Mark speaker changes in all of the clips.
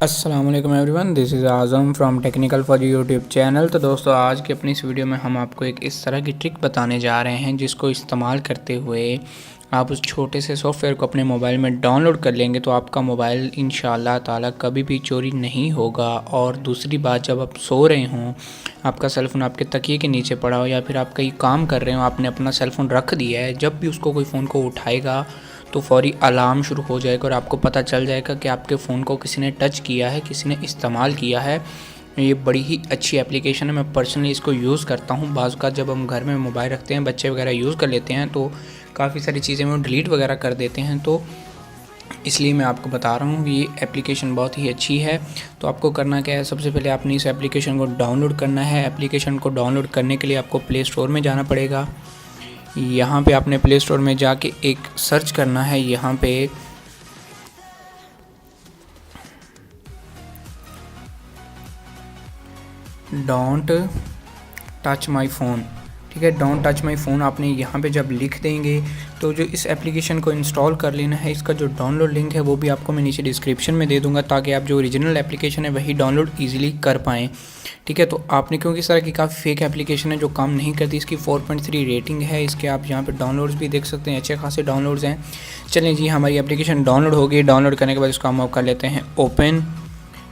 Speaker 1: अस्सलाम वालेकुम everyone, this is Azam from technical for YouTube channel. तो दोस्तों, आज की अपनी इस वीडियो में हम आपको एक इस तरह की ट्रिक बताने जा रहे हैं जिसको इस्तेमाल करते हुए आप उस छोटे से सॉफ्टवेयर को अपने मोबाइल में डाउनलोड कर लेंगे तो आपका मोबाइल इंशाअल्लाह ताला कभी भी चोरी नहीं होगा। और दूसरी बात, जब आप सो रहे हों, आपका सेलफ़ोन आपके तकिए के नीचे पड़ा हो या फिर आप कहीं काम कर रहे हो, आपने अपना सेलफ़ोन रख दिया है, जब भी उसको कोई फ़ोन को उठाएगा तो फ़ौरी अलार्म शुरू हो जाएगा और आपको पता चल जाएगा कि आपके फ़ोन को किसी ने टच किया है, किसी ने इस्तेमाल किया है। ये बड़ी ही अच्छी एप्लीकेशन है, मैं पर्सनली इसको यूज़ करता हूँ। बाज़ का जब हम घर में मोबाइल रखते हैं, बच्चे वगैरह यूज़ कर लेते हैं तो काफ़ी सारी चीज़ें वो डिलीट वगैरह कर देते हैं, तो इसलिए मैं आपको बता रहा हूँ ये एप्लीकेशन बहुत ही अच्छी है। तो आपको करना क्या है, सबसे पहले आपने इस एप्लीकेशन को डाउनलोड करना है। एप्लीकेशन को डाउनलोड करने के लिए आपको प्ले स्टोर में जाना पड़ेगा। यहाँ पे आपने प्ले स्टोर में जाके एक सर्च करना है, यहाँ पे डोंट टच माय फ़ोन, ठीक है। डोंट टच माय फ़ोन आपने यहाँ पे जब लिख देंगे तो जो इस एप्लीकेशन को इंस्टॉल कर लेना है। इसका जो डाउनलोड लिंक है वो भी आपको मैं नीचे डिस्क्रिप्शन में दे दूँगा ताकि आप जो ओरिजिनल एप्लीकेशन है वही डाउनलोड ईजिली कर पाएँ, ठीक है। तो आपने, क्योंकि इस तरह की काफ़ी फेक एप्लीकेशन है जो काम नहीं करती, इसकी 4.3 रेटिंग है। इसके आप यहाँ पे डाउनलोड्स भी देख सकते हैं, अच्छे खासे डाउनलोड्स हैं। चलें जी, हमारी एप्लीकेशन डाउनलोड हो गई। डाउनलोड करने के बाद इसको हम कर लेते हैं ओपन।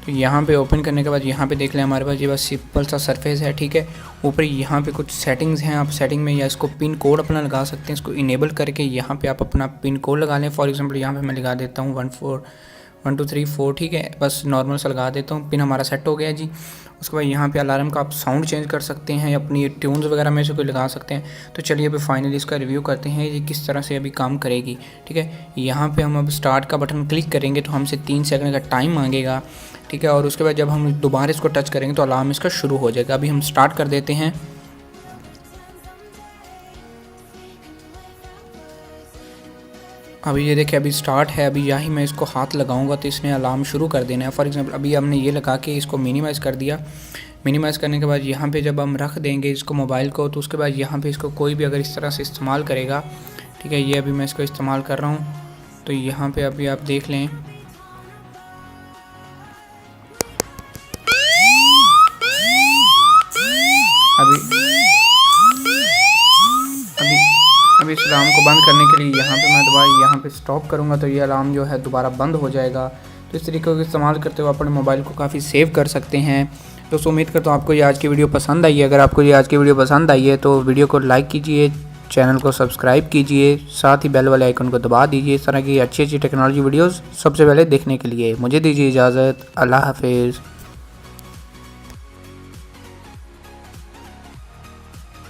Speaker 1: तो यहाँ पे ओपन करने के बाद यहाँ पे देख लें, हमारे पास ये बस सिंपल सा सरफेस है, ठीक है। ऊपर यहाँ पे कुछ सेटिंग्स हैं, आप सेटिंग में या इसको पिन कोड अपना लगा सकते हैं। इसको इनेबल करके यहाँ पे आप अपना पिन कोड लगा लें। फॉर एग्जांपल यहाँ पे मैं लगा देता हूँ 14123 ठीक है, बस नॉर्मल सा लगा देता हूँ। पिन हमारा सेट हो गया जी। उसके बाद यहाँ पे अलार्म का आप साउंड चेंज कर सकते हैं, अपनी ट्यून्स वगैरह में से कोई लगा सकते हैं। तो चलिए अभी फाइनली इसका रिव्यू करते हैं ये किस तरह से अभी काम करेगी, ठीक है। यहाँ पे हम अब स्टार्ट का बटन क्लिक करेंगे तो हमसे 3 सेकंड का टाइम मांगेगा, ठीक है। और उसके बाद जब हम दोबारा इसको टच करेंगे तो अलार्म इसका शुरू हो जाएगा। अभी हम स्टार्ट कर देते हैं। अभी ये देखिए, अभी स्टार्ट है। अभी यहाँ ही मैं इसको हाथ लगाऊंगा तो इसने अलार्म शुरू कर देना है। फॉर एग्जांपल अभी हमने ये लगा के इसको मिनिमाइज़ कर दिया। मिनिमाइज़ करने के बाद यहाँ पे जब हम रख देंगे इसको मोबाइल को, तो उसके बाद यहाँ पे इसको कोई भी अगर इस तरह से इस्तेमाल करेगा, ठीक है। ये अभी मैं इसको इस्तेमाल कर रहा हूँ तो यहाँ पर अभी आप देख लें, अभी अभी इस अलार्म को बंद करने के लिए यहाँ पे मैं दोबारा यहाँ पे स्टॉप करूँगा तो ये अलार्म जो है दोबारा बंद हो जाएगा। तो इस तरीके को इस्तेमाल करते हुए अपने मोबाइल को काफ़ी सेव कर सकते हैं। दोस्तों, उम्मीद करता हूँ आपको ये आज की वीडियो पसंद आई है। अगर आपको ये आज की वीडियो पसंद आई है तो वीडियो को लाइक कीजिए, चैनल को सब्सक्राइब कीजिए, साथ ही बेल वाले आइकन को दबा दीजिए इस तरह की अच्छी अच्छी टेक्नोलॉजी वीडियोज़ सबसे पहले देखने के लिए। मुझे दीजिए इजाज़त। अल्लाह हाफिज़।